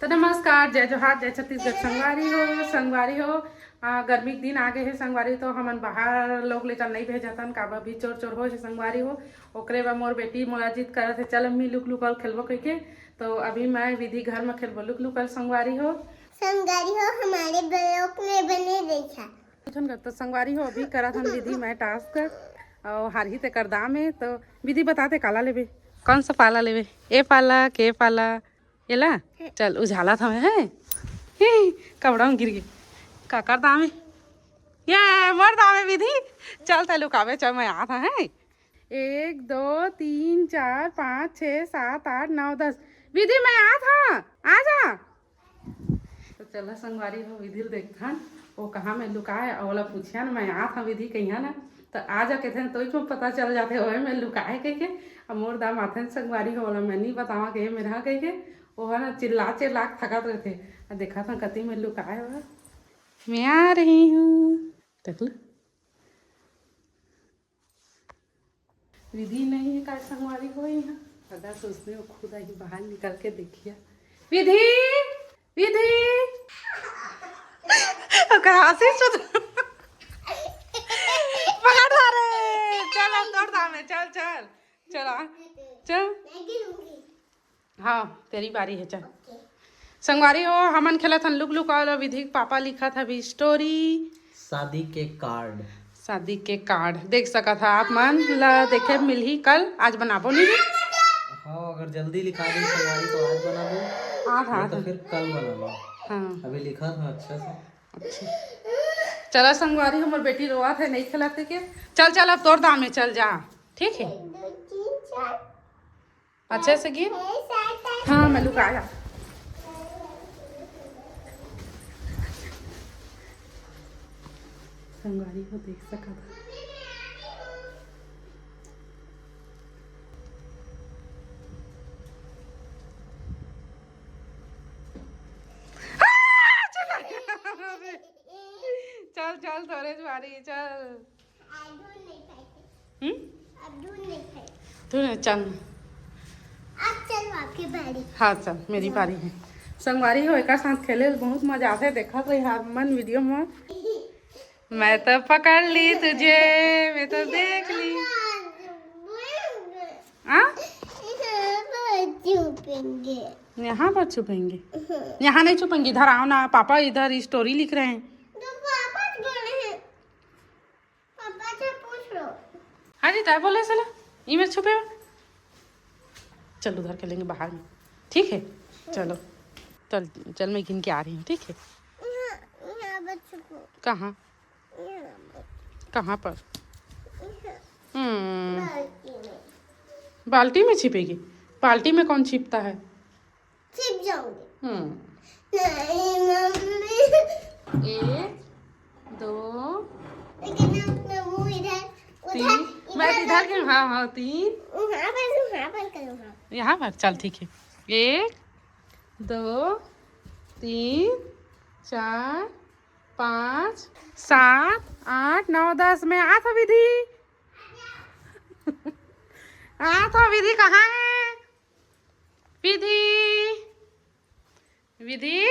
तो नमस्कार, जय जोहार, जय छत्तीसगढ़। संगवारी हो गर्मी के दिन आ गए है संगवारी। तो हमन बाहर लोग ले चल नहीं भेजतन काबा भी चोर चोर हो संगवारी हो। ओकरे बा मोर बेटी मोला जिद करत है चल अम्मी लुक लुकल खेलबो कह के। तो अभी मैं विधि घर में खेलबो लुक लुकल संगवारी हो। हमारे ब्लॉक में बने देखा तो संगवारी हो अभी करत हम विधि मैं टास्क और हारही ते कर दाम है। तो विधि बताते काला लेबे, कौन सा पाला लेबे, ए पाला के पाला एला। चल उजाला था है कपड़ा में गिर गई का कर दाम है ये मर दाम है विधि। चल तय लुकावे चल मैं आता है 1 2 3 4 5 6 7 8 9 10 विधि मैं आ था आ जा। तो चला संगवारी हो विधि देखथन वो कहाँ में लुकाए और ओला पूछिया ना मैं आ था विधि कहिया ना। तो आ जा कहते तो इसमें पता चल जाते हो मैं लुकाए कह के और मोर दाम आथे संगवारी हो मैं नहीं बतावा के मेरा कह के वो है ना चिल्ला चिल्ला थकत रहे थे। देखा था कति में लुकाए हुआ मैं आ रही हूँ। देख लो विधि नहीं है का संगवारी हो यहाँ अगर सोचने वो खुद ही बाहर निकल के देखिए विधि विधि हंसी पकड़ रहे चल दौड़ दाम चल चल चल चल हाँ तेरी बारी है। चल संगवारी हो हमन खेला था लुक लुक और विधि पापा लिखा था भी स्टोरी शादी के कार्ड। शादी के कार्ड देख सका था आप मन ला देखे मिलही कल आज बनाबो नहीं। हाँ अगर जल्दी लिखा दी संगवारी तो आज बना दो हाँ तो फिर कल बना लो। हाँ अभी लिखा था अच्छे से। अच्छा चला संगवारी हमार बेटी रोआ थे नहीं खिलाते के चल चल अब तोड़ दाम में चल जा ठीक है अच्छे से गिन। हाँ मैं लुकाया संगवारी को देख सका था चल चल तोरे बारी चल तू ने चल आपकी बारी। हाँ चल मेरी बारी है। संगवारी हो एक साथ खेले बहुत मजा आते देखा तो मन वीडियो में मैं तो पकड़ ली तुझे मैं तो देख ली यहाँ पर छुपेंगे यहाँ नहीं छुपेंगे इधर आओ ना पापा इधर स्टोरी लिख रहे हैं। हाँ जी क्या बोले सला इमेज छुपे चल उधर खेलेंगे बाहर में ठीक है। चलो चल चल मैं गिन के आ रही हूँ ठीक है। कहाँ कहाँ पर बाल्टी में छिपेगी। बाल्टी में कौन छिपता है छिप जाऊंगी। 1 2 इधर 3 मैं इधर के हाँ हाँ 3 यहाँ पर चल ठीक है 1 2 3 4 5 7 8 9 10 में आ था विधि आ था विधि कहाँ है विधि विधि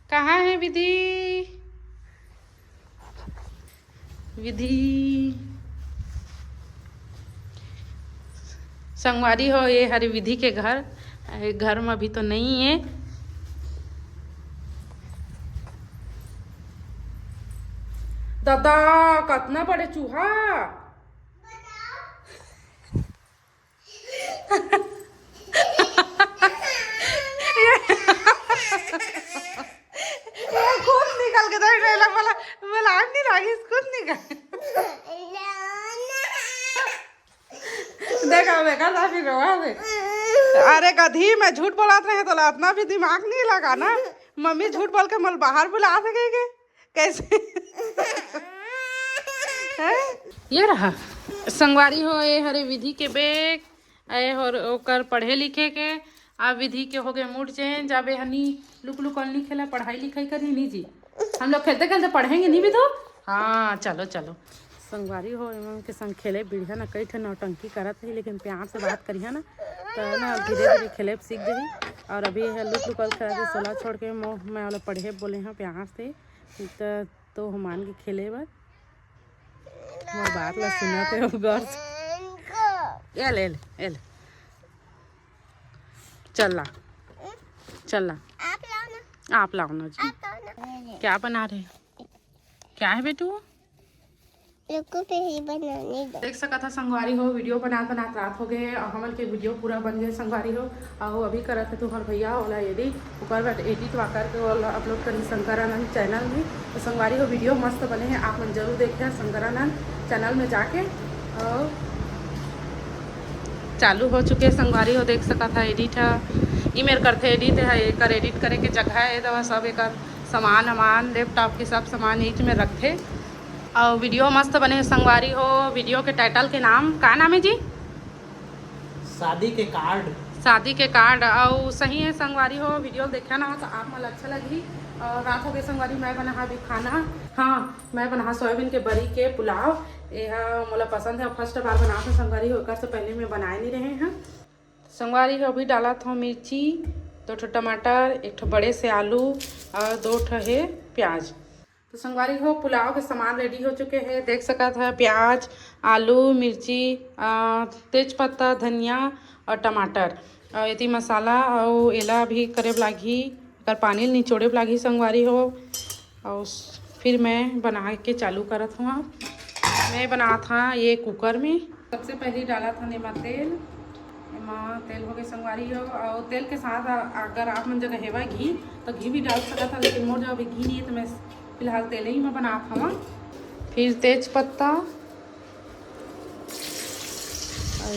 कहाँ है विधि विधि संगवारी हो ये हरी विधि के घर में अभी तो नहीं है। दादा कितना बड़े चूहा खुद निकल के दौड़ रहा बोला बोला आग नहीं लगी खुद निकल देखा देखा फिर रोआ थे। अरे गधी मैं झूठ बोलाते रहे तो इतना भी दिमाग नहीं लगा ना मम्मी झूठ बोल के मल बाहर बुला सकेंगे कैसे ये रहा संगवारी हो ये हरे विधि के बेग आए और ओकर पढ़े लिखे के अब विधि के हो गए मूड चेंज। अब हनी लुक लुक नहीं खेला पढ़ाई लिखाई करी नहीं जी हम लोग खेलते खेलते पढ़ेंगे नहीं भी तो हाँ चलो चलो संगवारी हो एमन के संग खेले बढ़िया ना कई ठन नौटंकी करत है, लेकिन प्यार से बात करिए ना तो ना धीरे धीरे खेले सीख जाही। और अभी है लुक लुकल करा सोला छोड़ के मैं वाला पढ़े बोले हैं प्यार से तो हम मान के खेले बर मोर बात ला सुनत है अब गौर से। एल एल एल चल ला आप लाओ ना जी। क्या बना रहे क्या है बेटू? लोगों पे ही बनाने दो। देख सका था संगवारी हो वीडियो बनात रात हो गए और हमन के वीडियो पूरा बन गए संगवारी हो। और अभी करत है तुम्हार भैया वाला एडिट ऊपर बैठ एडिट वाकर के वाला अपलोड करी शंकरानंद चैनल में। तो संगवारी हो वीडियो मस्त बने हैं, आप मन जरूर देखें शंकरानंद चैनल में जाके। और चालू हो चुके संगवारी हो देख सका था एडिट है ईमेल करते एडिट है एक एडिट करे के जगह है दवा सब एक सामान वामान लैपटॉप के सब सामान एच में रखते। और वीडियो मस्त बने हैं संगवारी हो। वीडियो के टाइटल के नाम का नाम है जी? शादी के कार्ड। शादी के कार्ड। और सही है संगवारी हो वीडियो देखा ना तो आप मन अच्छा लगी। और रात हो गई संगवारी मैं बना अभी खाना। हाँ मैं बना सोयाबीन के बड़ी के पुलाव। यह मोला पसंद है, फर्स्ट बार बना था संगवारी हो, कर से पहले में बनाए नहीं रहे हैं। संगवारी हो अभी डाला था मिर्ची 2 ठो टमाटर 1 ठो बड़े से आलू और 2 ठो है प्याज। तो संगवारी हो पुलाव के सामान रेडी हो चुके हैं देख सका था प्याज आलू मिर्ची तेज पत्ता धनिया और टमाटर और यदि मसाला और एला भी करे लागी कर पानी निचोड़े लागी संगवारी हो। और फिर मैं बना के चालू करत हूँ। मैं बना था ये कुकर में। सबसे पहले डाला था नेमा तेल हो गई संगवारी हो। और तेल के साथ अगर आप मन जगह हेवा घी तो घी भी डाल सकता था, लेकिन मोर जब अभी घी नहीं है तो मैं फिलहाल तेल ही में बना था। फिर तेज पत्ता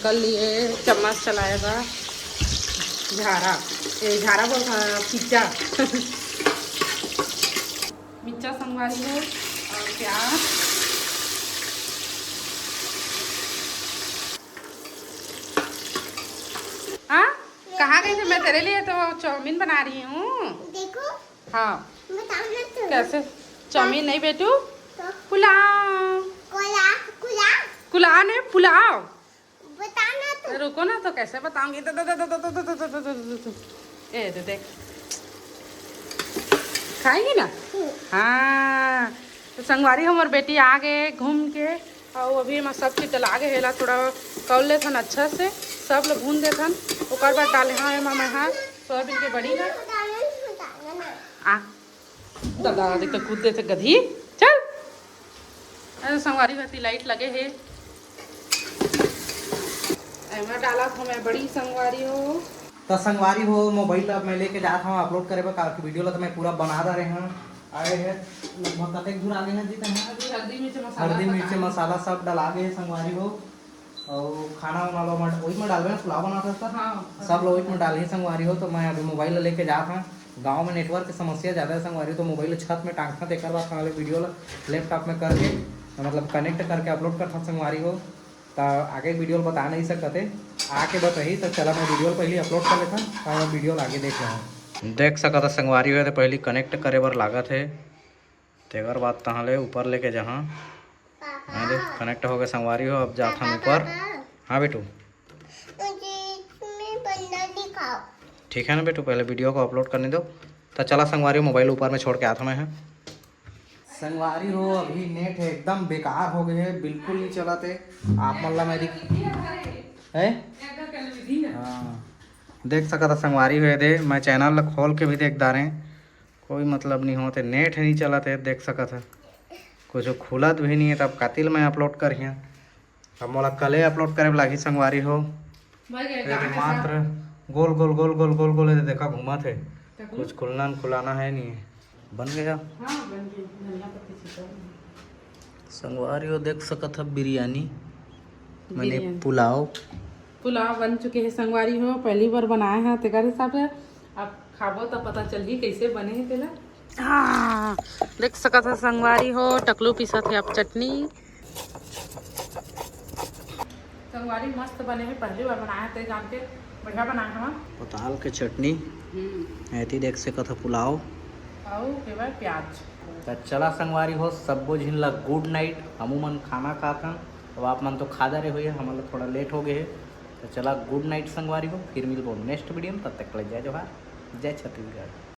कल लिए चम्मच चलाएगा झारा बोल पिज्जा मिर्चा संगवारी हो और प्याज हाँ कहाँ गई थी? मैं तेरे लिए तो चाउमीन बना रही हूँ। देखो हाँ बताना तो। कैसे चाउमीन नहीं बेटू पुलाव कुलान है पुलाव बताना तो। रुको ना तो कैसे बताऊंगी। ए देख खाएंगी ना? हाँ तो संगवारी हमार बेटी आ गए घूम के और अभी हम सब चीज डला गए हेला थोड़ा कौल ले थन अच्छा से सब लोग भून दे थन ओकर बाद डाले हाँ मामा हाँ सोयाबीन के बड़ी है आ दादा देख तो कूद दे थे गधी चल। अरे संगवारी होती लाइट लगे है एमा डाला था मैं बड़ी संगवारी हो। तो संगवारी हो मोबाइल अब मैं लेके जाता हूँ अपलोड करे काल की वीडियो ला तो मैं पूरा बना रहे हैं आए हैं लगभग कतेक दूर आगे हैं जी हल्दी मिर्च मसाला सब डला गए हैं संगवारी हो। और खाना वाना वही में डालवे ना पुलाव बनाता था। हाँ सब लोग में डाले संगवारी हो। तो मैं अभी मोबाइल लेके जाता हूँ। गांव में नेटवर्क की समस्या ज़्यादा है संगवारी तो मोबाइल छत में टांगता एक बार वीडियो लैपटॉप में करके मतलब कनेक्ट करके अपलोड करता संगवारी हो। तो आगे वीडियो बता नहीं सकते आके बताई तो चला मैं वीडियो पहले अपलोड कर लेता और वीडियो आगे देख रहा हूँ। देख सका था संगवारी हो तो पहले कनेक्ट करे बर लागत है तेगर बात तहाँ ले ऊपर लेके जहाँ देख कनेक्ट हो गए संगवारी हो। अब जाता हूँ ऊपर। हाँ बेटू ठीक है ना बेटू पहले वीडियो को अपलोड करने दो। तो चला संगवारी हो मोबाइल ऊपर में छोड़ के आता मैं है। संगवारी हो अभी नेट है एकदम बेकार हो गए है बिल्कुल नहीं चलाते आप मल्ला मेरी है। हाँ देख सका था संगवारी हुए दे मैं चैनल खोल के भी देख रहे कोई मतलब नहीं होते नेट नहीं चलाते देख सका था कुछ खुलत भी नहीं है तब कातिल मैं अपलोड करिए अब मोला कल अपलोड करे लागी संगवारी हो। मात्र गोल गोल गोल गोल गोल गोल देखा घुमा थे कुछ खुलाना है नहीं बन गया। संगवारी हो देख सका था बिरयानी मैंने पुलाव बन चुके हैं संगवारी हो पहली बार बनाए हैं तेकर हिसाब से अब खाबो तो पता चल ही कैसे बने हैं तेला। हाँ देख सका था संगवारी हो टकलू पीसा थे अब चटनी संगवारी मस्त बने हैं पहली बार बनाए थे जान के बढ़िया बनाए हैं। पताल के चटनी ऐती देख सका था पुलाव और के बाद प्याज। तो चला संगवारी हो सबको झिनला गुड नाइट। हमू मन खाना खात हन, अब आप मन तो खा दे रहे हुए, हमारा थोड़ा लेट हो गए है। तो चला गुड नाइट संगवारी हो, फिर मिलबो नेक्स्ट वीडियो में। तब तक के लिए जय जोहार, जय छत्तीसगढ़।